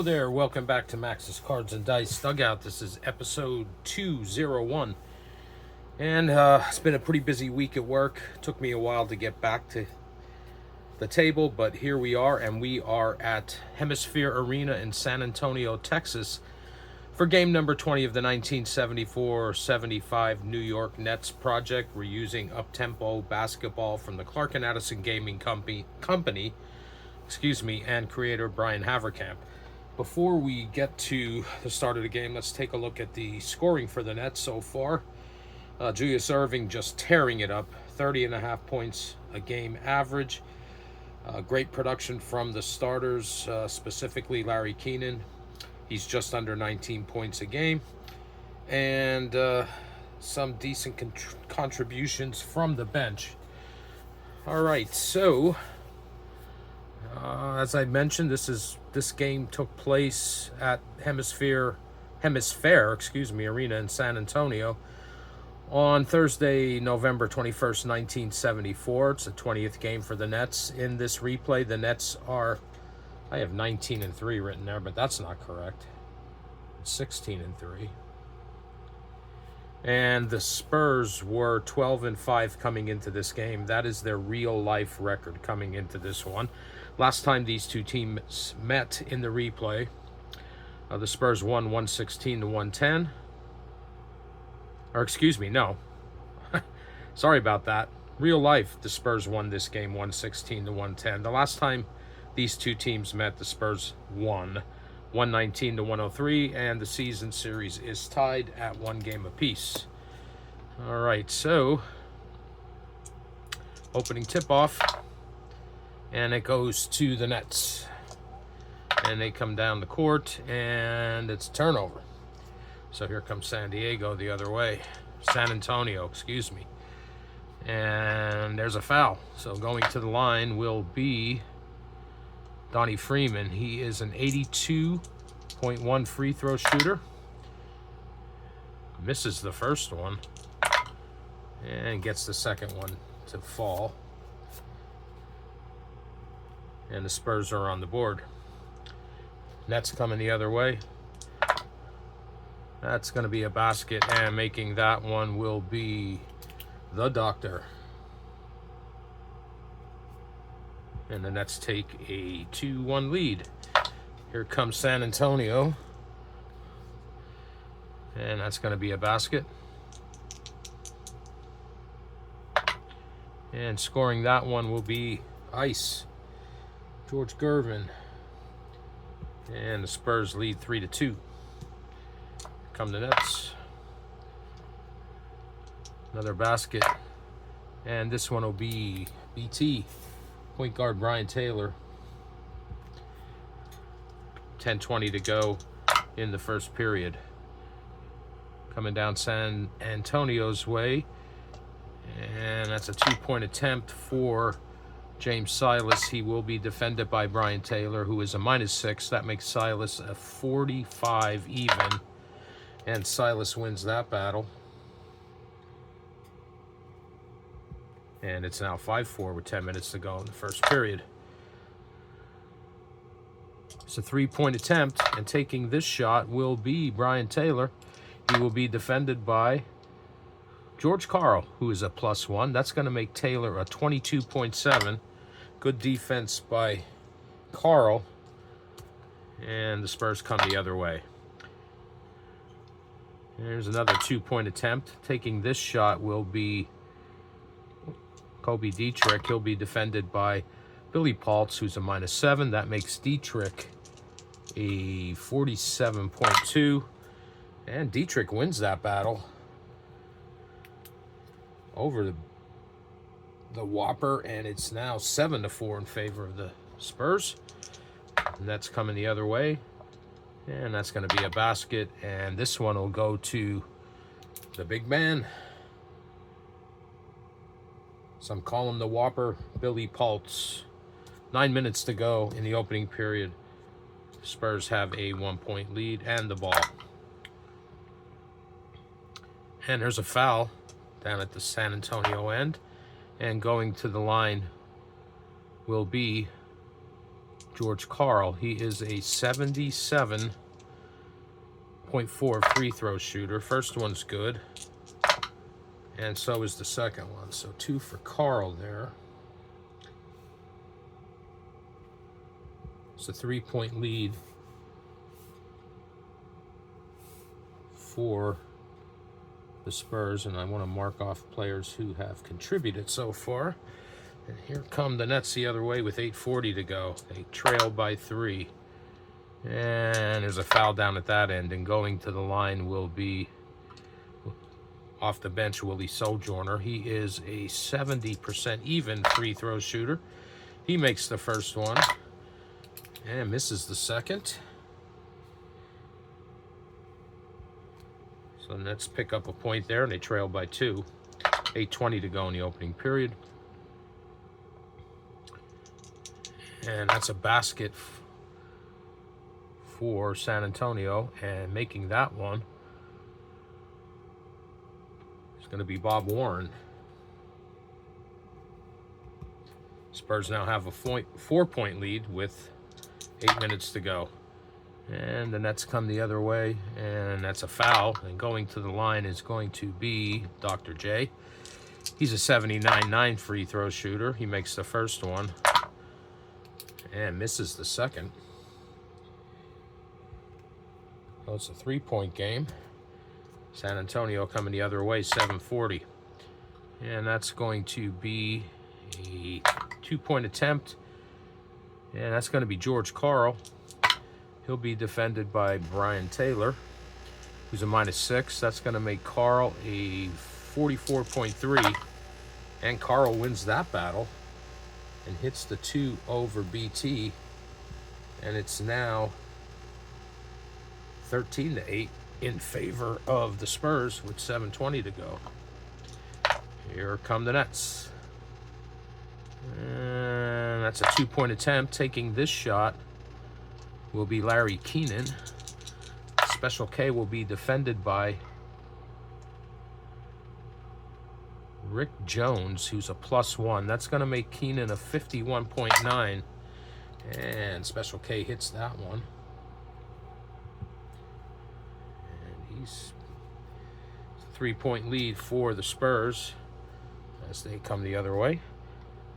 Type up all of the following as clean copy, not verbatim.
Hello there, welcome back to Max's Cards and Dice Dugout. This is episode 201. And it's been a pretty busy week at work. Took me a while to get back to the table, but here we are, and we are at HemisFair Arena in San Antonio, Texas, for game number 20 of the 1974-75 New York Nets project. We're using Uptempo Basketball from the Clark and Addison Gaming Company, and creator Brian Haverkamp. Before we get to the start of the game, let's take a look at the scoring for the Nets so far. Julius Erving just tearing it up, 30.5 points a game average. Great production from the starters, specifically Larry Keenan. He's just under 19 points a game. And some decent contributions from the bench. All right, so as I mentioned, this game took place at HemisFair Arena in San Antonio on Thursday, November 21st, 1974. It's the 20th game for the Nets. In this replay, the Nets are, I have 19-3 written there, but that's not correct. It's 16-3. And the Spurs were 12-5 coming into this game. That is their real-life record coming into this one. Last time these two teams met in the replay, the Spurs won 116-110. Or excuse me, no. Sorry about that. Real life, the Spurs won this game 116-110. The last time these two teams met, the Spurs won 119-103, and the season series is tied at one game apiece. All right, so opening tip-off, and it goes to the Nets. And they come down the court, and it's turnover. So here comes San Antonio, excuse me. And there's a foul. So going to the line will be Donnie Freeman. He is an 82.1 free throw shooter. Misses the first one. And gets the second one to fall. And the Spurs are on the board. Nets coming the other way. That's going to be a basket, and making that one will be the Doctor. And the Nets take a 2-1 lead. Here comes San Antonio. And that's going to be a basket. And scoring that one will be Ice, George Gervin. And the Spurs lead 3-2. Come the Nets. Another basket. And this one will be BT. Point guard Brian Taylor. 10:20 to go in the first period. Coming down San Antonio's way. And that's a 2-point attempt for James Silas. He will be defended by Brian Taylor, who is a -6. That makes Silas a 45 even. And Silas wins that battle. And it's now 5-4 with 10 minutes to go in the first period. It's a 3-point attempt, and taking this shot will be Brian Taylor. He will be defended by George Karl, who is a +1. That's going to make Taylor a 22.7. Good defense by Karl. And the Spurs come the other way. There's another 2-point attempt. Taking this shot will be Kobe Dietrich. He'll be defended by Billy Paltz, who's a -7. That makes Dietrich a 47.2. And Dietrich wins that battle over the Whopper, and it's now 7-4 in favor of the Spurs. And that's coming the other way. And that's going to be a basket. And this one will go to the big man. Some call him the Whopper, Billy Paltz. 9 minutes to go in the opening period. Spurs have a 1-point lead and the ball. And there's a foul down at the San Antonio end. And going to the line will be George Karl. He is a 77.4 free throw shooter. First one's good, and so is the second one. So 2 for Karl there. It's a 3-point lead for the Spurs, and I want to mark off players who have contributed so far. And here come the Nets the other way with 8:40 to go. They trail by 3. And there's a foul down at that end, and going to the line will be, off the bench, Willie Sojourner. He is a 70% even free throw shooter. He makes the first one and misses the second. So the Nets pick up a point there, and they trail by 2. 8:20 to go in the opening period. And that's a basket for San Antonio, and making that one is going to be Bob Warren. Spurs now have a 4-point lead with 8 minutes to go. And the Nets come the other way, and that's a foul. And going to the line is going to be Dr. J. He's a 79.9 free throw shooter. He makes the first one and misses the second. Well, it's a 3-point game. San Antonio coming the other way, 7:40. And that's going to be a 2-point attempt. And that's going to be George Karl. He'll be defended by Brian Taylor, who's a -6. That's going to make Karl a 44.3. And Karl wins that battle and hits the 2 over BT. And it's now 13-8 in favor of the Spurs with 7:20 to go. Here come the Nets. And that's a 2-point attempt. Taking this shot will be Larry Keenan. Special K will be defended by Rick Jones, who's a +1. That's going to make Keenan a 51.9. And Special K hits that one. And he's a 3-point lead for the Spurs as they come the other way.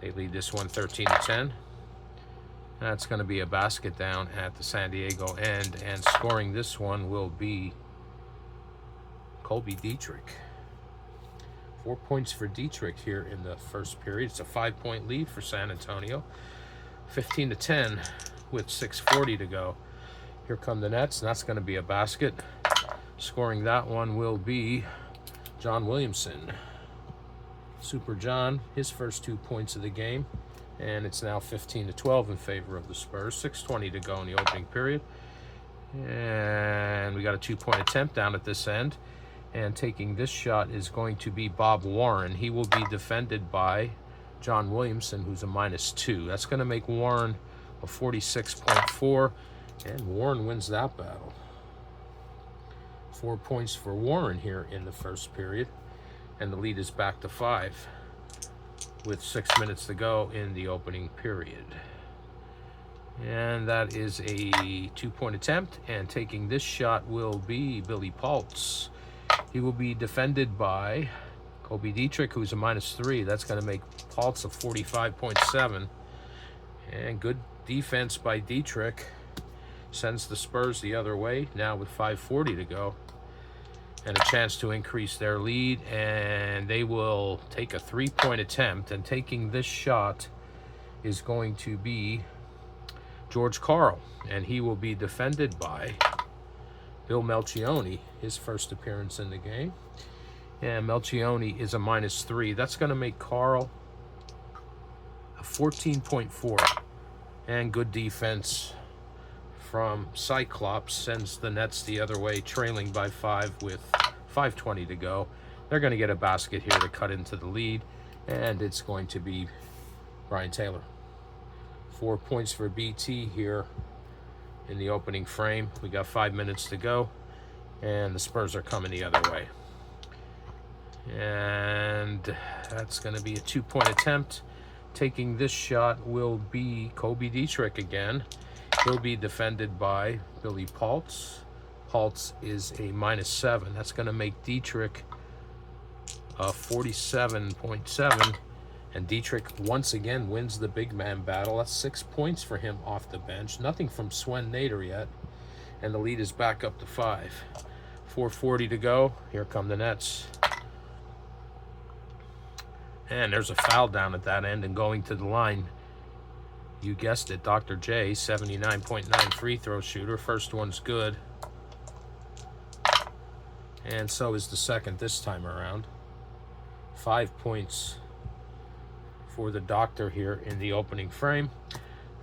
They lead this one 13-10. That's going to be a basket down at the San Diego end, and scoring this one will be Colby Dietrich. 4 points for Dietrich here in the first period. It's a 5-point lead for San Antonio. 15-10 with 6:40 to go. Here come the Nets, and that's going to be a basket. Scoring that one will be John Williamson. Super John, his first 2 points of the game. And it's now 15-12 in favor of the Spurs. 6:20 to go in the opening period. And we got a 2-point attempt down at this end. And taking this shot is going to be Bob Warren. He will be defended by John Williamson, who's a -2. That's going to make Warren a 46.4. And Warren wins that battle. 4 points for Warren here in the first period. And the lead is back to 5. With 6 minutes to go in the opening period. And that is a 2-point attempt, and taking this shot will be Billy Paltz. He will be defended by Colby Dietrich, who's a -3. That's going to make Paltz a 45.7. And good defense by Dietrich sends the Spurs the other way, now with 5:40 to go. And a chance to increase their lead, and they will take a 3-point attempt, and taking this shot is going to be George Karl, and he will be defended by Bill Melchioni, his first appearance in the game. And Melchioni is a -3. That's going to make Karl a 14.4. And good defense from Cyclops sends the Nets the other way, trailing by 5 with 5:20 to go. They're going to get a basket here to cut into the lead, and it's going to be Brian Taylor. 4 points for BT here in the opening frame. We got 5 minutes to go, and the Spurs are coming the other way. And that's going to be a 2-point attempt. Taking this shot will be Kobe Dietrich again. He'll be defended by Billy Paltz. Paltz is a -7. That's going to make Dietrich 47.7. And Dietrich once again wins the big man battle. That's 6 points for him off the bench. Nothing from Sven Nader yet. And the lead is back up to 5. 4:40 to go. Here come the Nets. And there's a foul down at that end, and going to the line, you guessed it, Dr. J, 79.9 free throw shooter. First one's good. And so is the second this time around. 5 points for the Doctor here in the opening frame.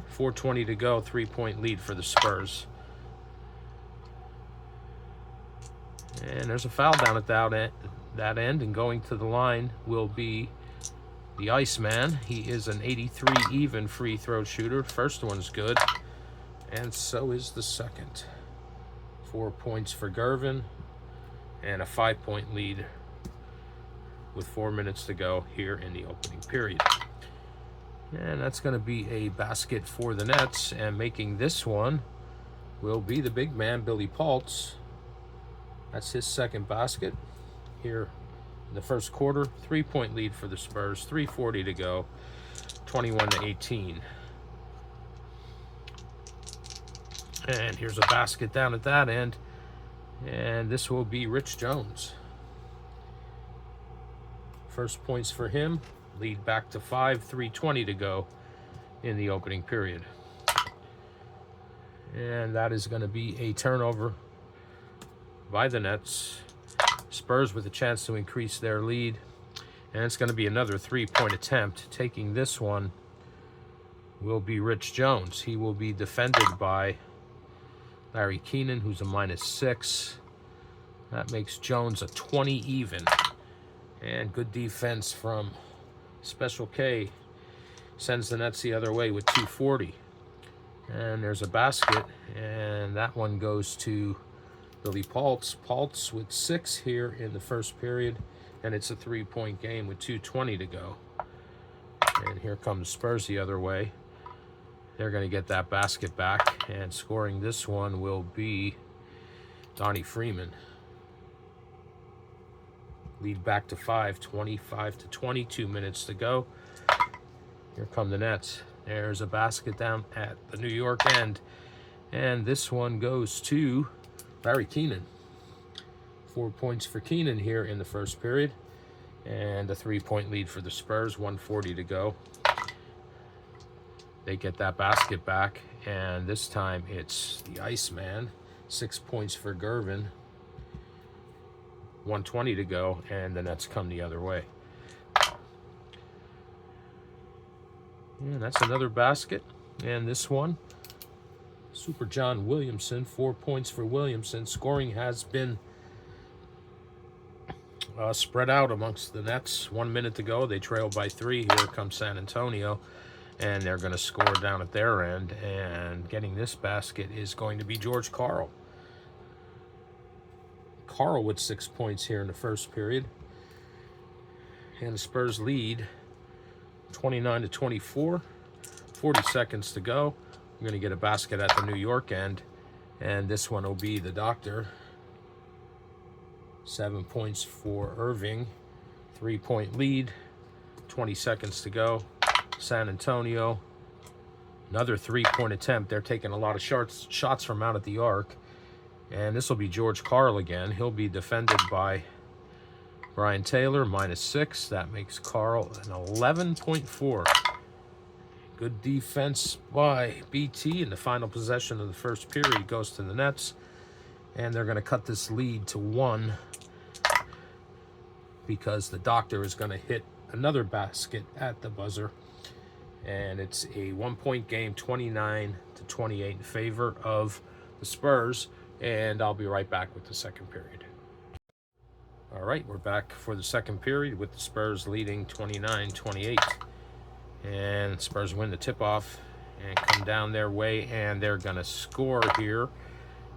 4:20 to go, 3-point lead for the Spurs. And there's a foul down at that end, and going to the line will be the Iceman. He is an 83 even free throw shooter. First one's good, and so is the second. 4 points for Gervin, and a 5-point lead with 4 minutes to go here in the opening period. And that's going to be a basket for the Nets, and making this one will be the big man, Billy Paltz. That's his second basket here in the first quarter. 3-point lead for the Spurs. 3:40 to go. 21-18. And here's a basket down at that end. And this will be Rich Jones. First points for him. Lead back to 5. 3:20 to go in the opening period. And that is going to be a turnover by the Nets. Spurs with a chance to increase their lead. And it's going to be another 3-point attempt. Taking this one will be Rich Jones. He will be defended by Larry Keenan, who's a -6. That makes Jones a 20 even. And good defense from Special K. Sends the Nets the other way with 2:40. And there's a basket. And that one goes to Billy Paltz. Paltz with 6 here in the first period, and it's a 3-point game with 2:20 to go. And here comes Spurs the other way. They're going to get that basket back, and scoring this one will be Donnie Freeman. Lead back to 5, 25 to 22 minutes to go. Here come the Nets. There's a basket down at the New York end, and this one goes to Larry Keenan. 4 points for Keenan here in the first period, and a 3-point lead for the Spurs. 1:40 to go. They get that basket back, and this time it's the Iceman. 6 points for Gervin. 1:20 to go, and the Nets come the other way. And that's another basket, and this one, Super John Williamson. 4 points for Williamson. Scoring has been spread out amongst the Nets. 1 minute to go. They trail by 3. Here comes San Antonio, and they're going to score down at their end. And getting this basket is going to be George Karl. Karl with 6 points here in the first period. And the Spurs lead 29 to 24. 40 seconds to go. We're going to get a basket at the New York end, and this one will be the Doctor. 7 points for Irving. 3-point lead. 20 seconds to go. San Antonio. Another 3-point attempt. They're taking a lot of shots from out at the arc. And this will be George Karl again. He'll be defended by Brian Taylor, -6. That makes Karl an 11.4. Good defense by BT, and the final possession of the first period goes to the Nets. And they're going to cut this lead to 1 because the Doctor is going to hit another basket at the buzzer. And it's a 1-point game, 29 to 28 in favor of the Spurs. And I'll be right back with the second period. All right, we're back for the second period with the Spurs leading 29-28. And Spurs win the tip-off and come down their way, and they're going to score here.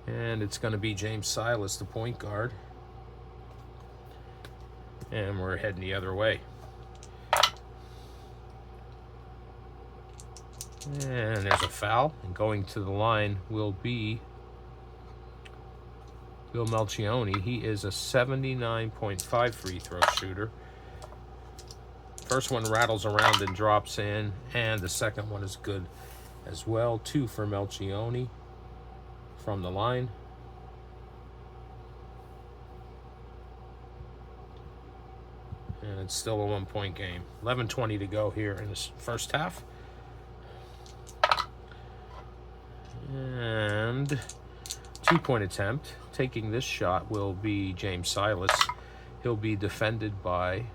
And it's going to be James Silas, the point guard. And we're heading the other way. And there's a foul. And going to the line will be Bill Melchioni. He is a 79.5 free throw shooter. First one rattles around and drops in, and the second one is good as well. 2 for Melchioni from the line. And it's still a 1-point game. 11:20 to go here in the first half. And 2-point attempt. Taking this shot will be James Silas. He'll be defended by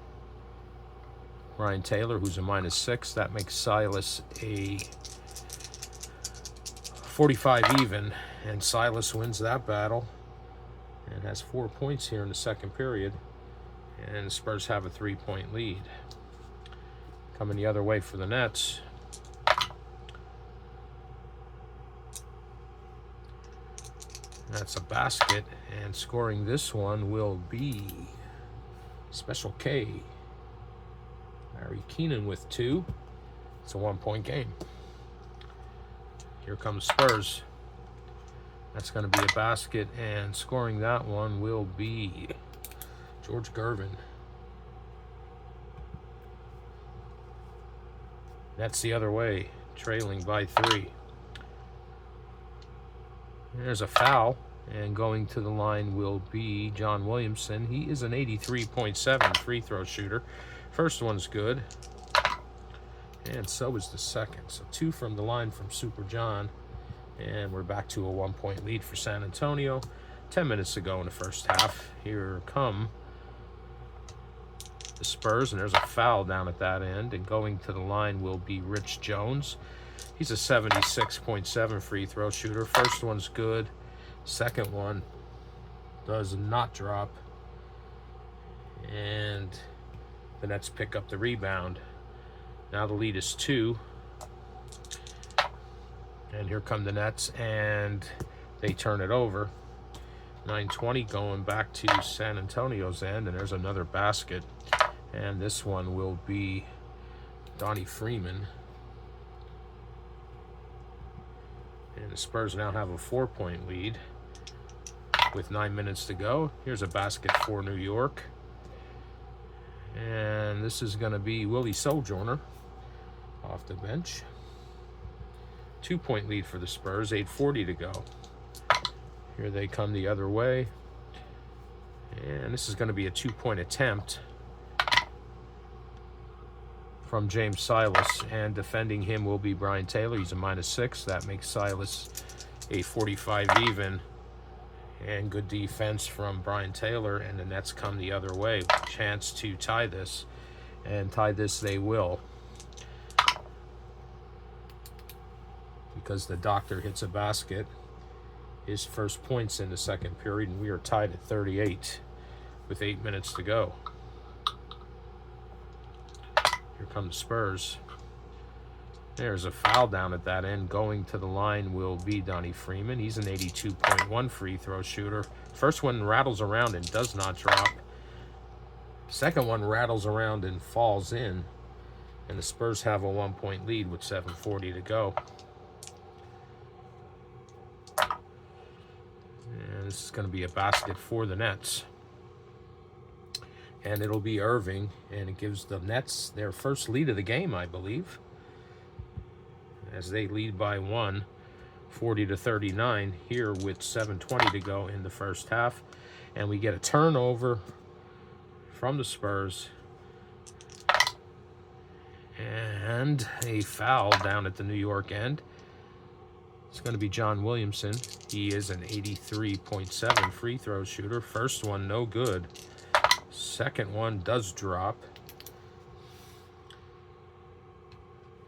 Brian Taylor, who's a -6. That makes Silas a 45 even. And Silas wins that battle and has 4 points here in the second period. And the Spurs have a 3-point lead. Coming the other way for the Nets. That's a basket, and scoring this one will be Special K. Larry Keenan with 2. It's a 1-point game. Here comes Spurs. That's going to be a basket, and scoring that one will be George Gervin. That's the other way, trailing by 3. There's a foul, and going to the line will be John Williamson. He is an 83.7 free throw shooter. First one's good, and so is the second. So 2 from the line from Super John, and we're back to a 1-point lead for San Antonio. 10 minutes to go in the first half. Here come the Spurs, and there's a foul down at that end, and going to the line will be Rich Jones. He's a 76.7 free throw shooter. First one's good. Second one does not drop. And the Nets pick up the rebound. Now the lead is 2. And here come the Nets, and they turn it over. 9:20 going back to San Antonio's end, and there's another basket. And this one will be Donnie Freeman. And the Spurs now have a 4-point lead with 9 minutes to go. Here's a basket for New York. And this is going to be Willie Sojourner off the bench. 2-point lead for the Spurs, 8:40 to go. Here they come the other way. And this is going to be a 2-point attempt from James Silas, and defending him will be Brian Taylor. He's a -6. That makes Silas a 45 even. And good defense from Brian Taylor, and the Nets come the other way. Chance to tie this, and tie this they will, because the Doctor hits a basket. His first points in the second period, and we are tied at 38 with 8 minutes to go. Here come the Spurs. There's a foul down at that end. Going to the line will be Donnie Freeman. He's an 82.1 free throw shooter. First one rattles around and does not drop. Second one rattles around and falls in. And the Spurs have a 1-point lead with 7:40 to go. And this is going to be a basket for the Nets. And it'll be Irving, and it gives the Nets their first lead of the game, I believe, as they lead by 1, 40-39 here with 7:20 to go in the first half. And we get a turnover from the Spurs and a foul down at the New York end. It's going to be John Williamson. He is an 83.7 free throw shooter. First one no good. Second one does drop.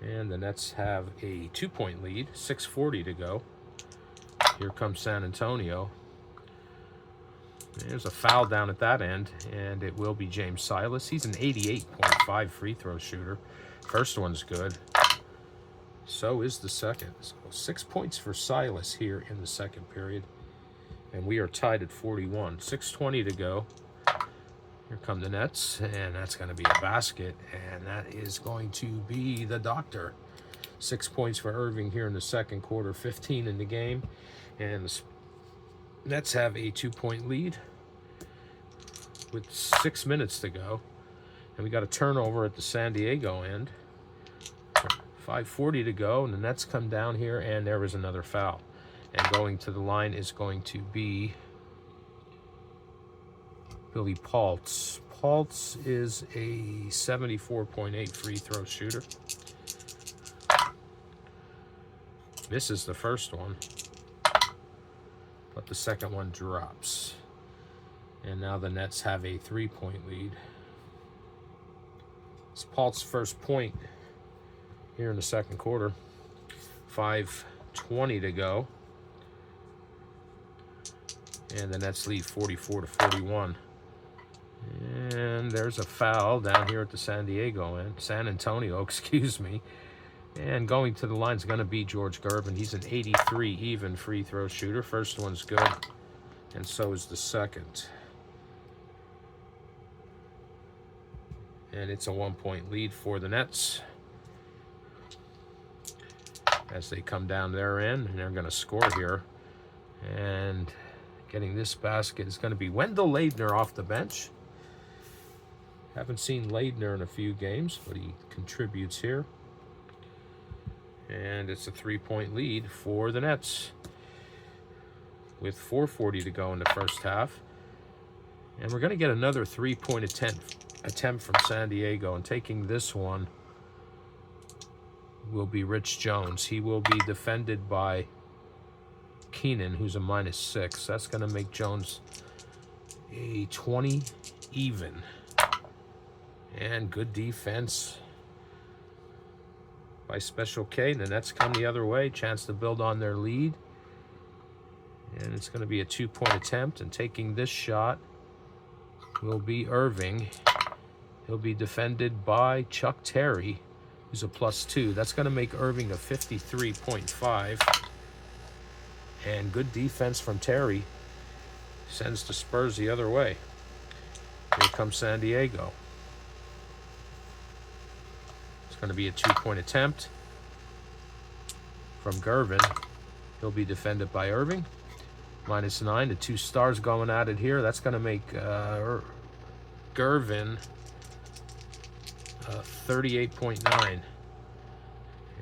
And the Nets have a 2-point lead, 6:40 to go. Here comes San Antonio. There's a foul down at that end, and it will be James Silas. He's an 88.5 free throw shooter. First one's good. So is the second. So 6 points for Silas here in the second period. And we are tied at 41. 6:20 to go. Here come the Nets, and that's going to be a basket, and that is going to be the Doctor. 6 points for Irving here in the second quarter, 15 in the game. And the Nets have a 2-point lead with 6 minutes to go. And we got a turnover at the San Diego end. 5:40 to go, and the Nets come down here, and there was another foul. And going to the line is going to be Billy Paltz. Paltz is a 74.8 free throw shooter. Misses the first one, but the second one drops. And now the Nets have a 3-point lead. It's Paltz's first point here in the second quarter. 5:20 to go. And the Nets lead 44-41. And there's a foul down here at the San Antonio, excuse me. And going to the line is going to be George Gervin. He's an 83 even free throw shooter. First one's good, and so is the second. And it's a 1-point lead for the Nets as they come down their end, and they're going to score here. And getting this basket is going to be Wendell Leidner off the bench. Haven't seen Leidner in a few games, but he contributes here. And it's a 3-point lead for the Nets with 4:40 to go in the first half. And we're going to get another 3-point attempt from San Diego. And taking this one will be Rich Jones. He will be defended by Keenan, who's a -6. That's going to make Jones a 20 even. And good defense by Special K. The Nets come the other way. Chance to build on their lead. And it's going to be a 2-point attempt. And taking this shot will be Irving. He'll be defended by Chuck Terry, who's a +2. That's going to make Irving a 53.5. And good defense from Terry sends the Spurs the other way. Here comes San Diego. Going to be a 2-point attempt from Gervin. He'll be defended by Irving. -9. The two stars going at it here. That's going to make Gervin 38.9.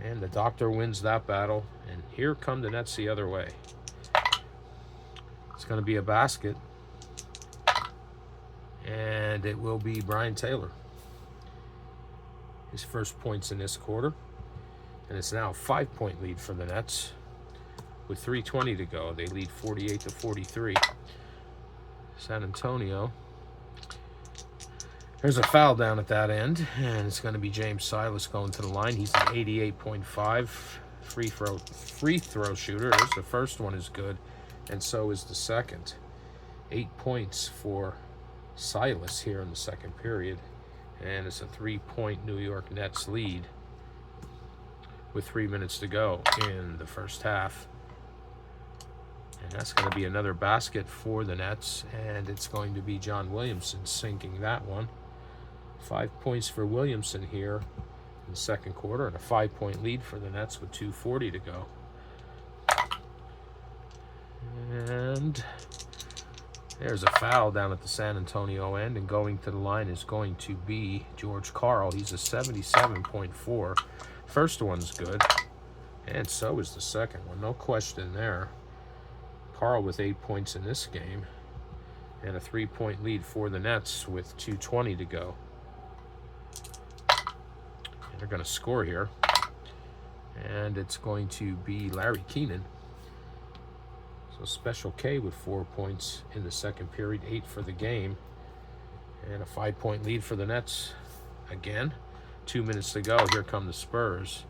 And the doctor wins that battle. And here come the Nets the other way. It's going to be a basket. And it will be Brian Taylor. His first points in this quarter. And it's now a 5-point lead for the Nets with 3:20 to go. They lead 48-43. San Antonio. There's a foul down at that end, and it's going to be James Silas going to the line. He's an 88.5 free throw shooter. The first one is good, and so is the second. 8 points for Silas here in the second period. And it's a 3-point New York Nets lead with 3 minutes to go in the first half. And that's going to be another basket for the Nets. And it's going to be John Williamson sinking that one. 5 points for Williamson here in the second quarter. And a 5-point lead for the Nets with 2:40 to go. And there's a foul down at the San Antonio end, and going to the line is going to be George Karl. He's a 77.4. First one's good, and so is the second one. No question there. Karl with 8 points in this game, and a 3-point lead for the Nets with 2:20 to go. And they're going to score here, and it's going to be Larry Keenan. So Special K with 4 points in the second period, 8 for the game. And a 5-point lead for the Nets again. 2 minutes to go. Here come the Spurs.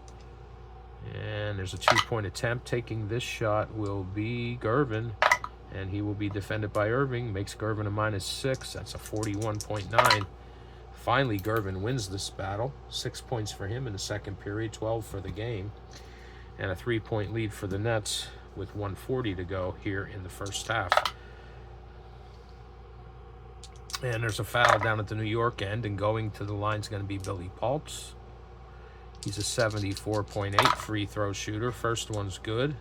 And there's a 2-point attempt. Taking this shot will be Gervin. And he will be defended by Irving. Makes Gervin a -6. That's a 41.9. Finally, Gervin wins this battle. 6 points for him in the second period, 12 for the game. And a 3-point lead for the Nets with 1:40 to go here in the first half. And there's a foul down at the New York end, and going to the line is going to be Billy Paltz. He's a 74.8 free throw shooter. First one's good.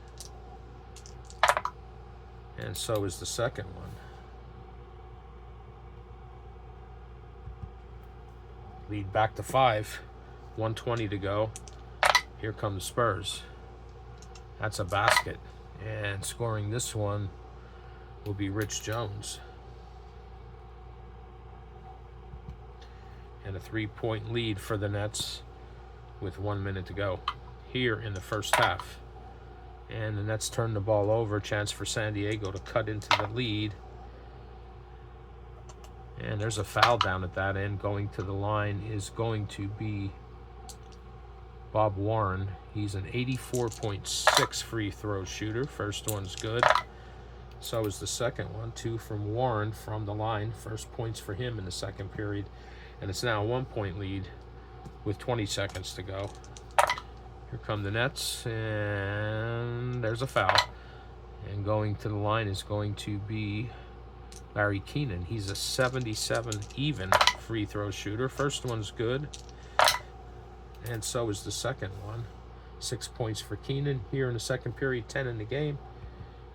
And so is the second one. Lead back to 5. 1:20 to go. Here come the Spurs. That's a basket. And scoring this one will be Rich Jones. And a 3-point lead for the Nets with 1 minute to go here in the first half. And the Nets turn the ball over. Chance for San Diego to cut into the lead. And there's a foul down at that end. Going to the line is going to be Bob Warren. He's an 84.6 free throw shooter. First one's good. So is the second one. 2 from Warren from the line. First points for him in the second period. And it's now a 1-point lead with 20 seconds to go. Here come the Nets, and there's a foul. And going to the line is going to be Larry Keenan. He's a 77 even free throw shooter. First one's good, and so is the second one. 6 points for Keenan here in the second period, 10 in the game.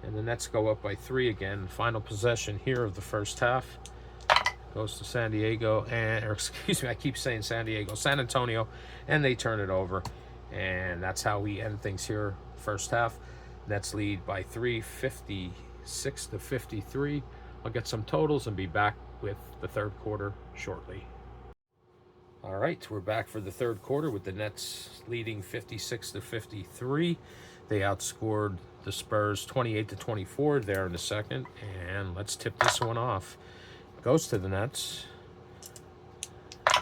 And the Nets go up by 3 again. Final possession here of the first half goes to San Diego, or excuse me, I keep saying San Diego, San Antonio, and they turn it over. And that's how we end things here first half. Nets lead by 3, 56 to 53. I'll get some totals and be back with the third quarter shortly. All right, we're back for the third quarter with the Nets leading 56 to 53. They outscored the Spurs 28 to 24 there in the second. And let's tip this one off. It goes to the Nets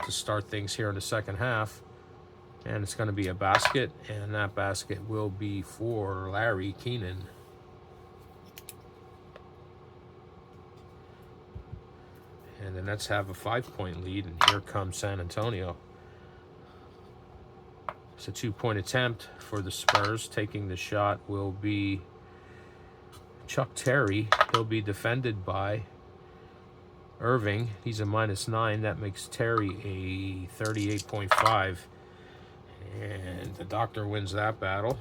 to start things here in the second half. And it's going to be a basket, and that basket will be for Larry Keenan. And the Nets have a 5-point lead, and here comes San Antonio. It's a 2-point attempt for the Spurs. Taking the shot will be Chuck Terry. He'll be defended by Irving. He's a -9. That makes Terry a 38.5. And the doctor wins that battle.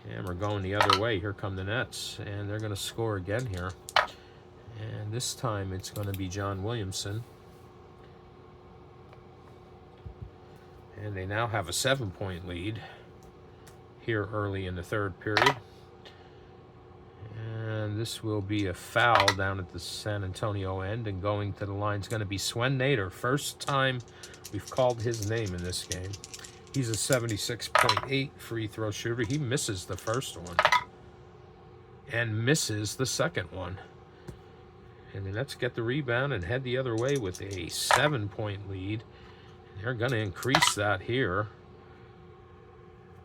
And we're going the other way. Here come the Nets. And they're going to score again here. And this time it's going to be John Williamson. And they now have a 7-point lead here early in the third period. And this will be a foul down at the San Antonio end. And going to the line is going to be Swen Nader. First time we've called his name in this game. He's a 76.8 free throw shooter. He misses the first one and misses the second one. And the Nets get the rebound and head the other way with a 7-point lead. They're going to increase that here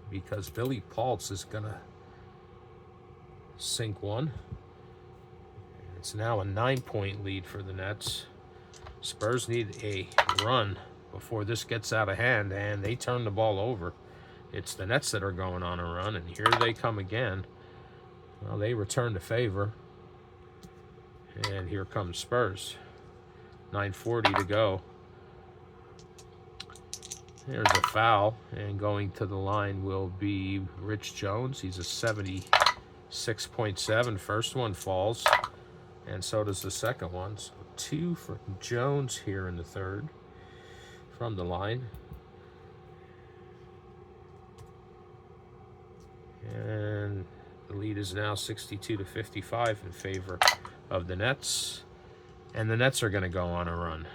because Billy Paltz is going to sink one. It's now a 9-point lead for the Nets. Spurs need a run before this gets out of hand, and they turn the ball over. It's the Nets that are going on a run, and here they come again. Well, they return the favor, and here comes Spurs. 9:40 to go. There's a foul, and going to the line will be Rich Jones. He's a 76.7. First one falls, and so does the second one. So 2 for Jones here in the third from the line. And the lead is now 62 to 55 in favor of the Nets. And the Nets are going to go on a run.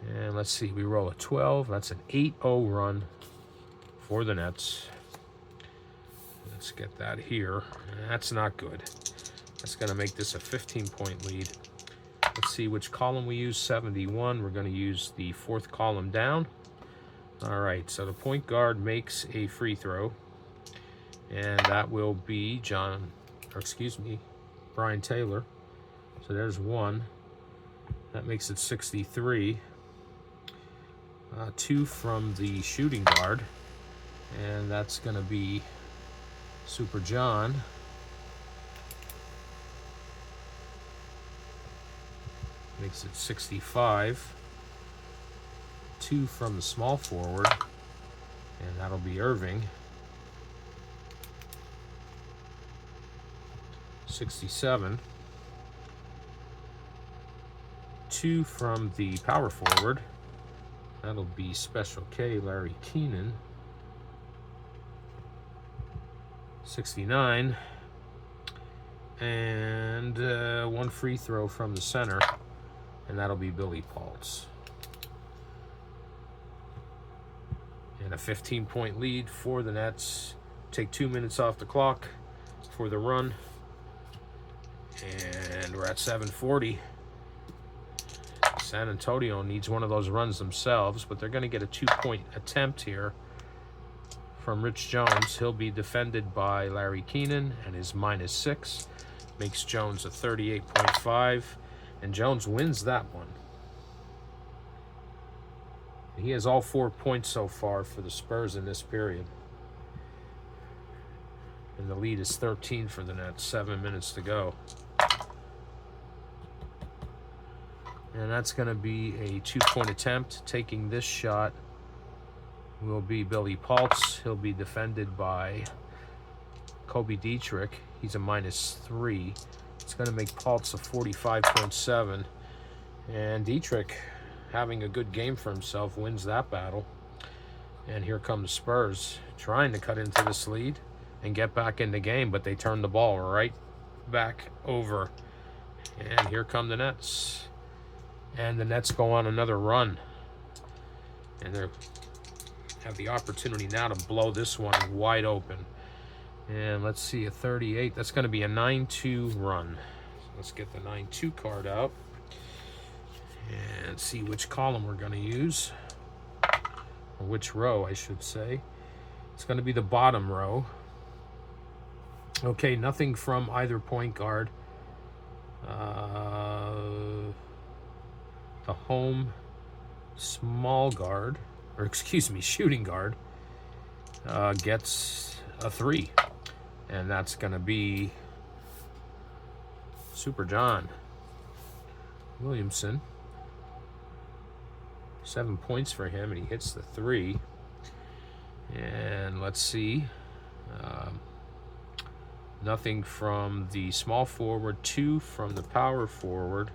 And let's see, we roll a 12. That's an 8-0 run for the Nets. Let's get that here. That's not good. That's going to make this a 15-point lead. Let's see which column we use. 71. We're going to use the 4th column down. All right, so the point guard makes a free throw. And that will be Brian Taylor. So there's one. That makes it 63. 2 from the shooting guard. And that's going to be Super John. Makes it 65. 2 from the small forward. And that'll be Irving. 67. 2 from the power forward. That'll be Special K, Larry Keenan. 69. And 1 free throw from the center. And that'll be Billy Paultz. And a 15-point lead for the Nets. Take 2 minutes off the clock for the run. And we're at 7:40. San Antonio needs one of those runs themselves, but they're going to get a 2-point attempt here from Rich Jones. He'll be defended by Larry Keenan and is -6. Makes Jones a 38.5. And Jones wins that one. He has all 4 points so far for the Spurs in this period. And the lead is 13 for the Nets, 7 minutes to go. And that's going to be a 2-point attempt. Taking this shot will be Billy Paultz. He'll be defended by Kobe Dietrich. He's a -3. It's going to make Paultz a 45.7. And Dietrich, having a good game for himself, wins that battle. And here come the Spurs, trying to cut into this lead and get back in the game, but they turn the ball right back over. And here come the Nets. And the Nets go on another run. And they have the opportunity now to blow this one wide open. And let's see, a 38. That's going to be a 9-2 run. So let's get the 9-2 card out and see which column we're going to use. Or which row, I should say. It's going to be the bottom row. Okay, nothing from either point guard. The home small guard, or excuse me, shooting guard, gets a 3. And that's going to be Super John Williamson. 7 points for him, and he hits the 3. And let's see. Nothing from the small forward, 2 from the power forward.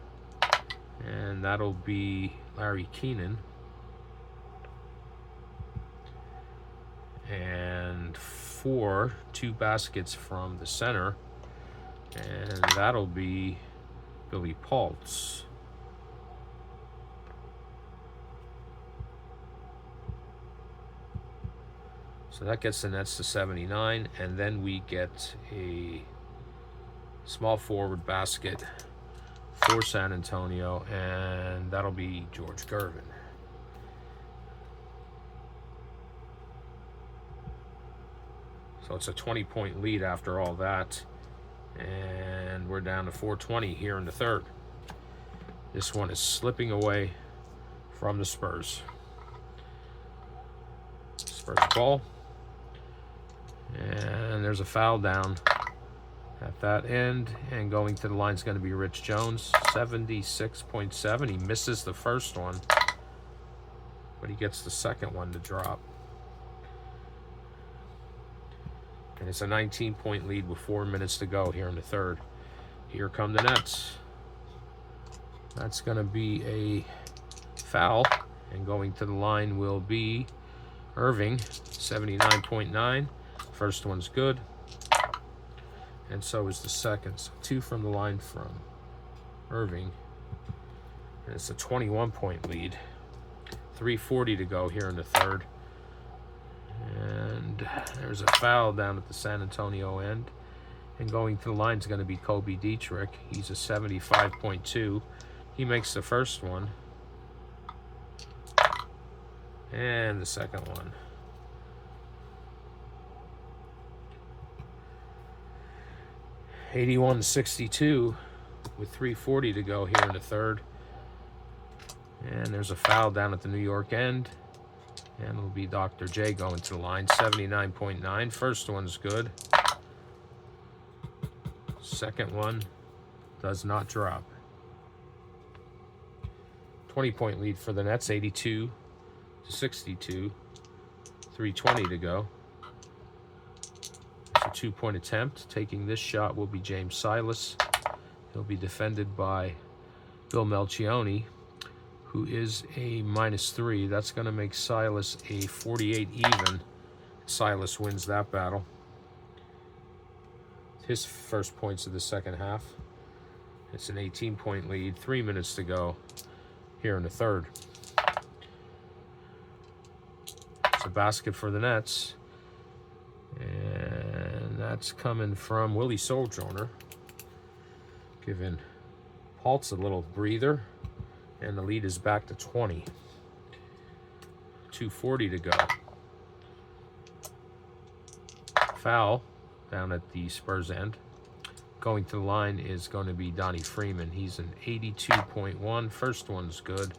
And that'll be Larry Keenan. And 2 baskets from the center. And that'll be Billy Paultz. So that gets the Nets to 79, and then we get a small forward basket for San Antonio, and that'll be George Gervin. So it's a 20-point lead after all that, and we're down to 4:20 here in the third. This one is slipping away from the Spurs. Spurs ball. And there's a foul down at that end. And going to the line is going to be Rich Jones, 76.7. He misses the first one, but he gets the second one to drop. And it's a 19-point lead with 4 minutes to go here in the third. Here come the Nets. That's going to be a foul. And going to the line will be Irving, 79.9. First one's good, and so is the second. So 2 from the line from Irving, and it's a 21-point lead. 3:40 to go here in the third, and there's a foul down at the San Antonio end. And going to the line is going to be Kobe Dietrich. He's a 75.2. He makes the first one, and the second one. (81-62) with 3:40 to go here in the third. And there's a foul down at the New York end. And it'll be Dr. J going to the line, 79.9. First one's good. Second one does not drop. 20-point lead for the Nets, 82-62. 3:20 to go. It's a 2-point attempt. Taking this shot will be James Silas. He'll be defended by Bill Melchioni, who is a -3. That's going to make Silas a 48 even. Silas wins that battle. His first points of the second half. It's an 18-point lead. 3 minutes to go here in the third. It's a basket for the Nets. And that's coming from Willie Sojourner. Giving Paltz a little breather. And the lead is back to 20. 2:40 to go. Foul down at the Spurs end. Going to the line is going to be Donnie Freeman. He's an 82.1. First one's good.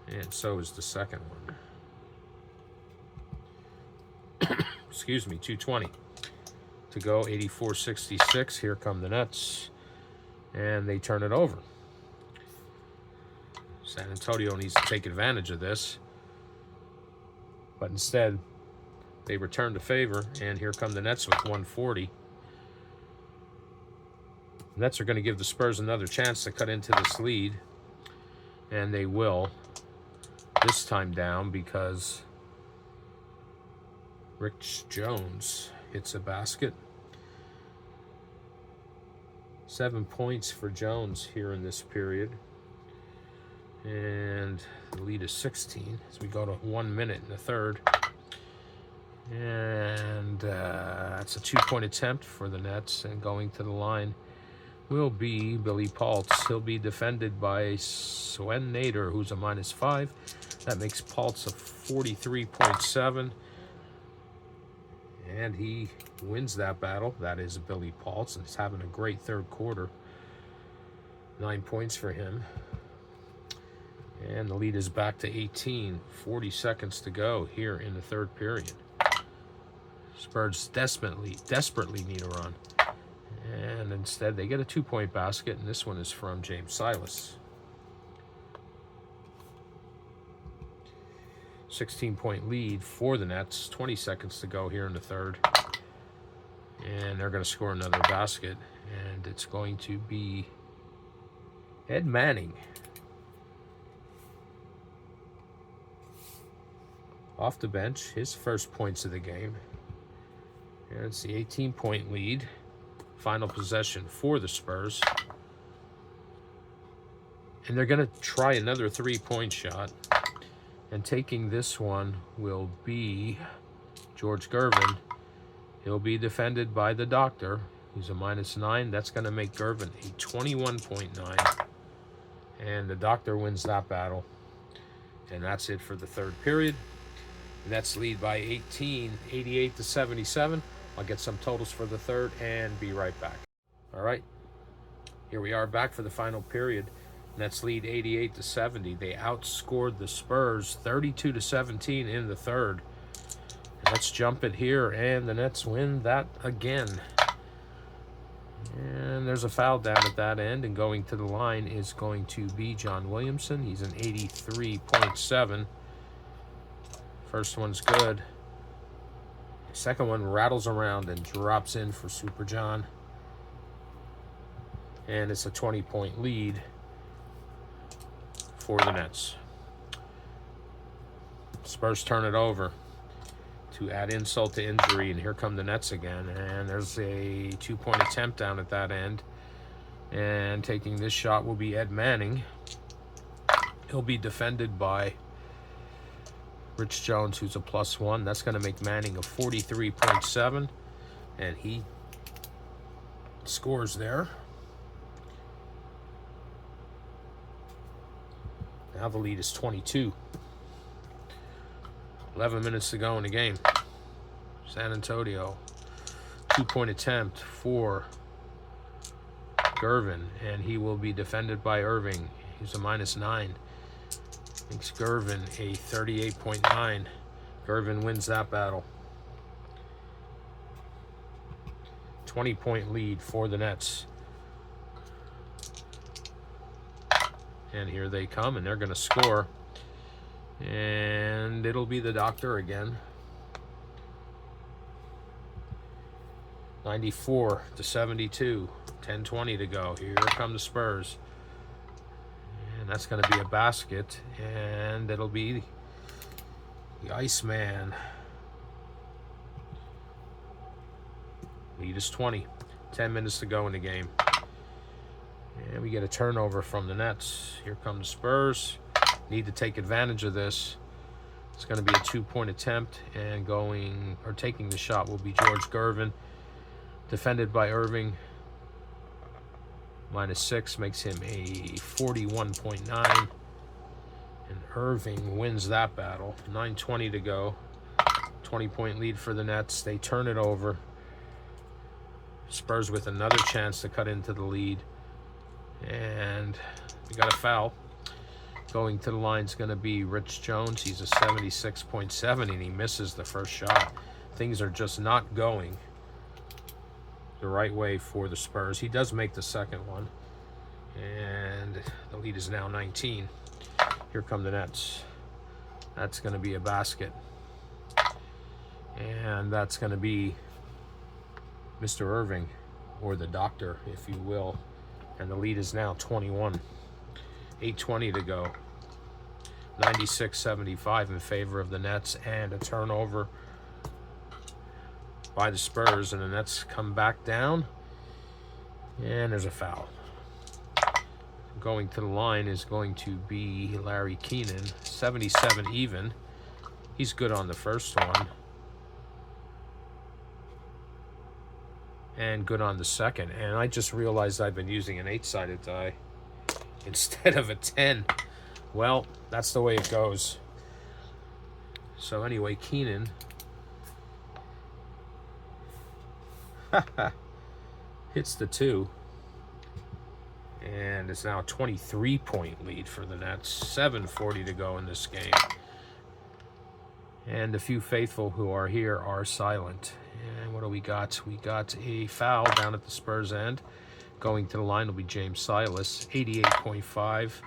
And so is the second one. Excuse me, 2:20 to go, 84-66. Here come the Nets. And they turn it over. San Antonio needs to take advantage of this. But instead, they return the favor. And here come the Nets with 140. The Nets are going to give the Spurs another chance to cut into this lead. And they will. This time down because Rich Jones hits a basket. 7 points for Jones here in this period. And the lead is 16 as we go to 1 minute in the third. And that's a 2-point attempt for the Nets. And going to the line will be Billy Paltz. He'll be defended by Swen Nader, who's a -5. That makes Paltz a 43.7. And he wins that battle. That is Billy Paltz. And he's having a great third quarter. 9 points for him. And the lead is back to 18. 40 seconds to go here in the third period. Spurs desperately need a run. And instead they get a 2-point basket, and this one is from James Silas. 16-point lead for the Nets. 20 seconds to go here in the third. And they're going to score another basket. And it's going to be Ed Manning. Off the bench, his first points of the game. And it's the 18-point lead. Final possession for the Spurs. And they're going to try another 3-point shot. And taking this one will be George Gervin. He'll be defended by the Doctor, who's a -9. That's going to make Gervin a 21.9. And the Doctor wins that battle. And that's it for the third period. Nets lead by 18, 88-77. I'll get some totals for the third and be right back. All right, here we are back for the final period. Nets lead 88-70. They outscored the Spurs 32-17 in the third. Let's jump it here, and the Nets win that again. And there's a foul down at that end, and going to the line is going to be John Williamson. He's an 83.7. First one's good. Second one rattles around and drops in for Super John. And it's a 20-point lead for the Nets. Spurs turn it over to add insult to injury, and here come the Nets again. And there's a 2-point attempt down at that end. And taking this shot will be Ed Manning. He'll be defended by Rich Jones, who's a +1. That's going to make Manning a 43.7. And he scores there. Now the lead is 22. 11 minutes to go in the game. San Antonio. 2-point attempt for Gervin. And he will be defended by Irving. He's a -9. Makes Gervin a 38.9. Gervin wins that battle. 20-point lead for the Nets. And here they come, and they're going to score. And it'll be the doctor again. 94-72. 10:20 to go. Here come the Spurs. And that's going to be a basket. And it'll be the Iceman. Lead is 20. 10 minutes to go in the game. And we get a turnover from the Nets. Here come the Spurs. Need to take advantage of this. It's going to be a 2-point attempt, and taking the shot will be George Gervin. Defended by Irving. -6 makes him a 41.9. And Irving wins that battle. 9:20 to go. 20-point lead for the Nets. They turn it over. Spurs with another chance to cut into the lead. And we got a foul. Going to the line is going to be Rich Jones. He's a 76.7, and he misses the first shot. Things are just not going the right way for the Spurs. He does make the second one. And the lead is now 19. Here come the Nets. That's going to be a basket. And that's going to be Mr. Irving, or the doctor, if you will. And the lead is now 21. 8:20 to go. 96-75 in favor of the Nets, and a turnover by the Spurs, and the Nets come back down, and there's a foul. Going to the line is going to be Larry Keenan, 77 even. He's good on the first one, and good on the second. And I just realized I've been using an 8-sided die instead of a 10. Well, that's the way it goes. So anyway, Keenan hits the 2. And it's now a 23-point lead for the Nets. 7:40 to go in this game. And the few faithful who are here are silent. And what do we got? We got a foul down at the Spurs end. Going to the line will be James Silas, 88.5.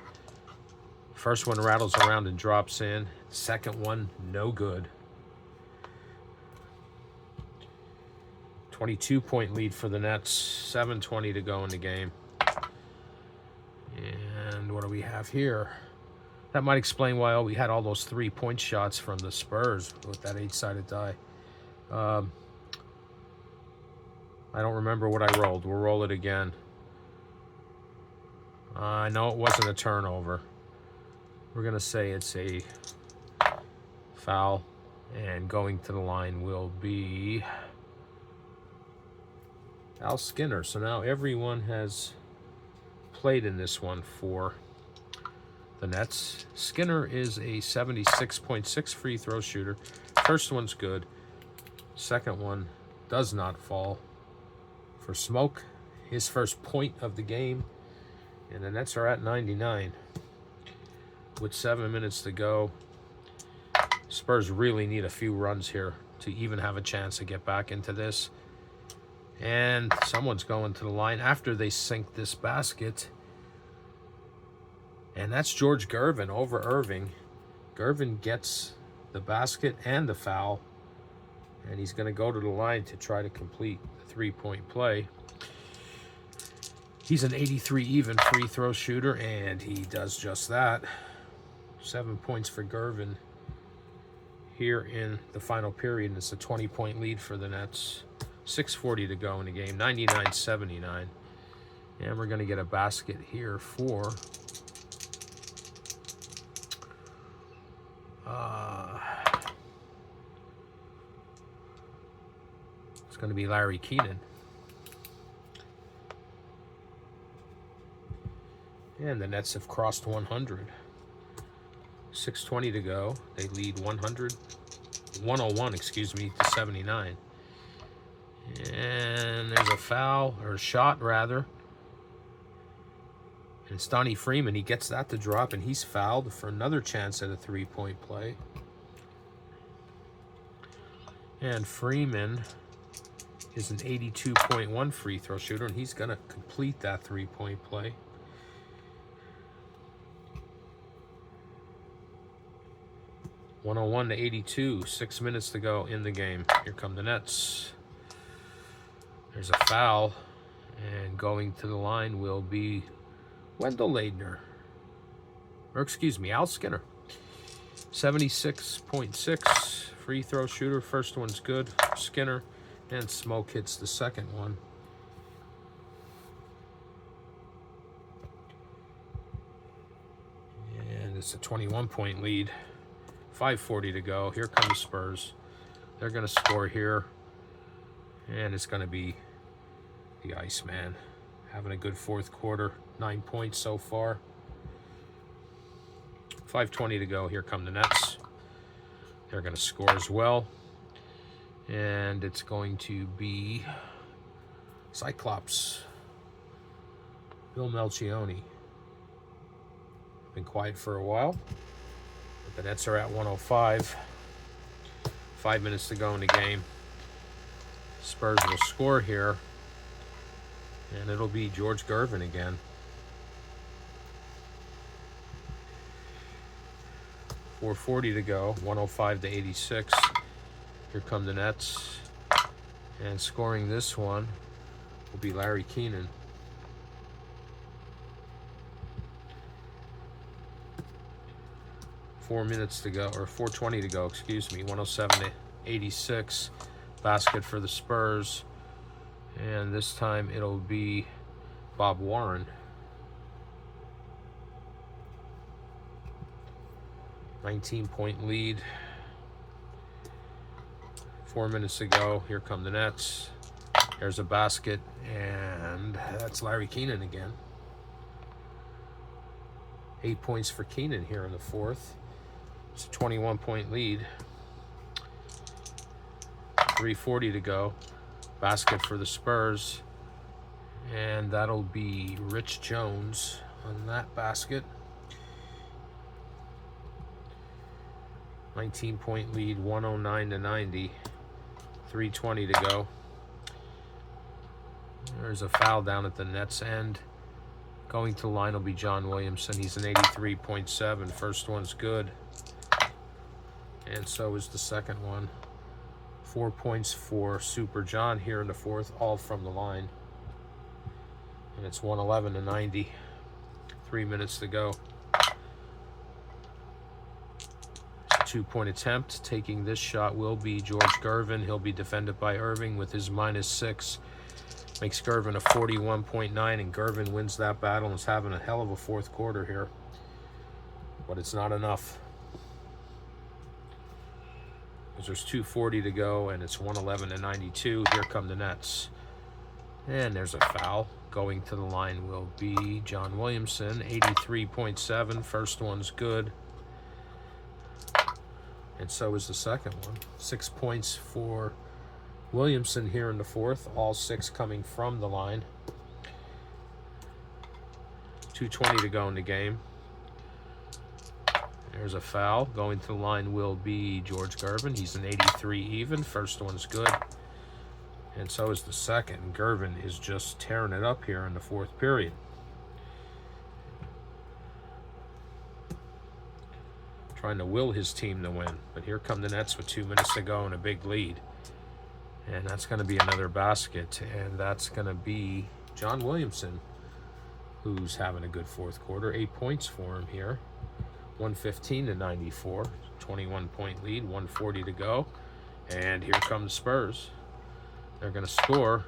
First one rattles around and drops in. Second one, no good. 22-point lead for the Nets. 7:20 to go in the game. And what do we have here? That might explain why we had all those 3-point shots from the Spurs with that 8-sided die. I don't remember what I rolled. We'll roll it again. I know it wasn't a turnover. We're going to say it's a foul. And going to the line will be Al Skinner. So now everyone has played in this one for the Nets. Skinner is a 76.6 free throw shooter. First one's good. Second one does not fall for Smoke. His first point of the game. And the Nets are at 99. With 7 minutes to go. Spurs really need a few runs here to even have a chance to get back into this. And someone's going to the line after they sink this basket. And that's George Gervin over Irving. Gervin gets the basket and the foul. And he's going to go to the line to try to complete the 3-point play. He's an 83 even free throw shooter, and he does just that. 7 points for Gervin here in the final period. It's a 20-point lead for the Nets. 6:40 to go in the game. 99-79. And we're going to get a basket here for it's going to be Larry Keenan. And the Nets have crossed 100. 6:20 to go. They lead 101, to 79. And there's a foul, or a shot rather. And it's Donnie Freeman. He gets that to drop, and he's fouled for another chance at a 3-point play. And Freeman is an 82.1 free throw shooter, and he's going to complete that 3-point play. 101 to 82. 6 minutes to go in the game. Here come the Nets. There's a foul. And going to the line will be Wendell Ladner. Or excuse me, Al Skinner. 76.6. Free throw shooter. First one's good. Skinner. And Smoke hits the second one. And it's a 21-point lead. 5:40 to go. Here come the Spurs. They're going to score here. And it's going to be the Iceman. Having a good fourth quarter. 9 points so far. 5:20 to go. Here come the Nets. They're going to score as well. And it's going to be Cyclops. Bill Melchioni. Been quiet for a while. But the Nets are at 105. 5 minutes to go in the game. Spurs will score here. And it'll be George Gervin again. .440 to go. 105 to 86. Here come the Nets. And scoring this one will be Larry Keenan. .420 to go, excuse me. 107 to 86. Basket for the Spurs. And this time it'll be Bob Warren. 19-point lead. 4 minutes to go. Here come the Nets. There's a basket, and that's Larry Keenan again. 8 points for Keenan here in the fourth. It's a 21-point lead. 3:40 to go. Basket for the Spurs. And that'll be Rich Jones on that basket. 19-point lead, 109 to 90. 3:20 to go. There's a foul down at the Nets end. Going to the line will be John Williamson. He's an 83.7. First one's good. And so is the second one. 4 points for Super John here in the fourth, all from the line. And it's 111 to 90. 3 minutes to go. 2-point attempt. Taking this shot will be George Gervin. He'll be defended by Irving with his -6. Makes Gervin a 41.9, and Gervin wins that battle and is having a hell of a fourth quarter here. But it's not enough. Because there's 2:40 to go, and it's 111 to 92. Here come the Nets. And there's a foul. Going to the line will be John Williamson, 83.7. First one's good. And so is the second one. 6 points for Williamson here in the fourth. All 6 coming from the line. 2:20 to go in the game. There's a foul. Going to the line will be George Gervin. He's an 83 even. First one's good. And so is the second. Gervin is just tearing it up here in the fourth period. Trying to will his team to win. But here come the Nets with 2 minutes to go and a big lead. And that's going to be another basket. And that's going to be John Williamson, who's having a good fourth quarter. 8 points for him here. 115 to 94. 21-point lead. 140 to go. And here come the Spurs. They're going to score.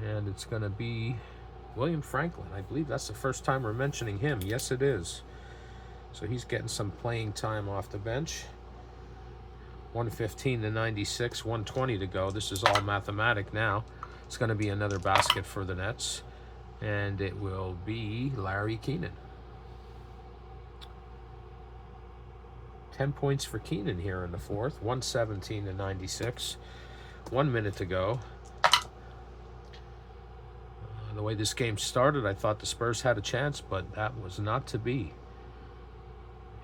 And it's going to be William Franklin. I believe that's the first time we're mentioning him. Yes, it is. So he's getting some playing time off the bench. 115 to 96, 120 to go. This is all mathematic now. It's going to be another basket for the Nets. And it will be Larry Keenan. 10 points for Keenan here in the fourth. 117 to 96. 1 minute to go. The way this game started, I thought the Spurs had a chance, but that was not to be.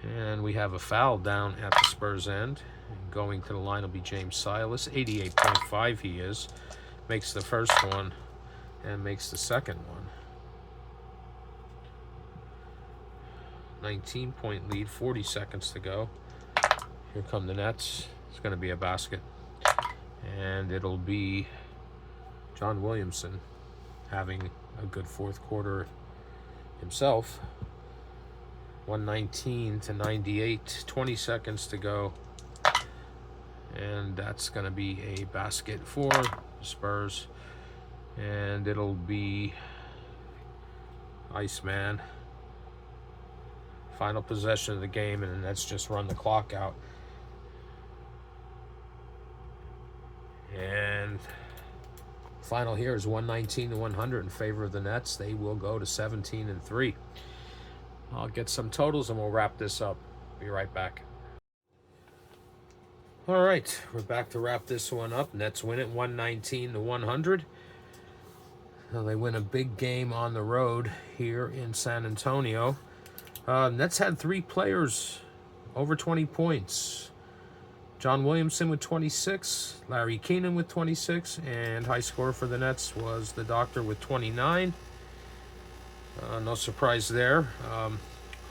And we have a foul down at the Spurs end. And going to the line will be James Silas. 88.5 he is. Makes the first one and makes the second one. 19-point lead, 40 seconds to go. Here come the Nets. It's going to be a basket. And it'll be John Williamson having a good fourth quarter himself. 119 to 98, 20 seconds to go. And that's going to be a basket for the Spurs. And it'll be Iceman. Final possession of the game, and the Nets just run the clock out. And final here is 119 to 100 in favor of the Nets. They will go to 17-3. I'll get some totals and we'll wrap this up. Be right back. All right, we're back to wrap this one up. Nets win it 119 to 100. Now they win a big game on the road here in San Antonio. Nets had 3 players over 20 points. John Williamson with 26, Larry Keenan with 26, and high scorer for the Nets was the Doctor with 29. No surprise there.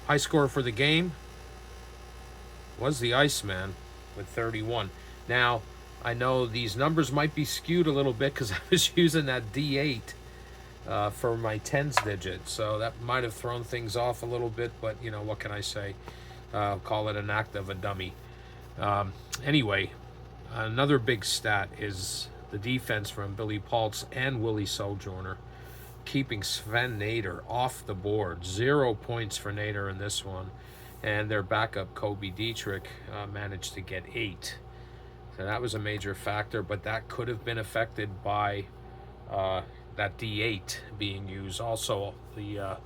High scorer for the game was the Iceman with 31. Now, I know these numbers might be skewed a little bit because I was using that D8 for my tens digit, so that might have thrown things off a little bit, but you know, what can I say? Call it an act of a dummy. Anyway, another big stat is the defense from Billy Paltz and Willie Sojourner, keeping Sven Nader off the board. 0 points for Nader in this one, and their backup Kobe Dietrich managed to get 8. So that was a major factor, but that could have been affected by that D8 being used. Also, the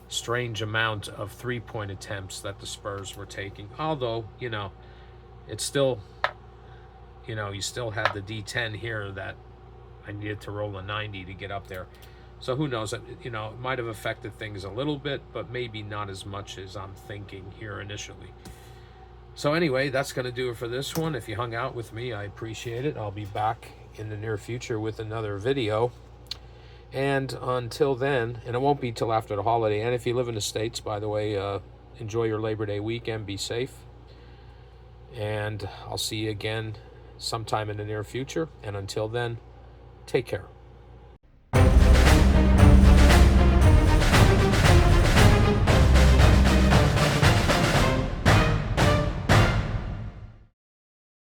strange amount of three-point attempts that the Spurs were taking. Although, you know, it's still, you know, you still had the D10 here that I needed to roll a 90 to get up there. So who knows? You know, it might have affected things a little bit, but maybe not as much as I'm thinking here initially. So anyway, that's going to do it for this one. If you hung out with me, I appreciate it. I'll be back in the near future with another video. And until then, and it won't be till after the holiday. And if you live in the States, by the way, enjoy your Labor Day weekend. Be safe. And I'll see you again sometime in the near future. And until then, take care.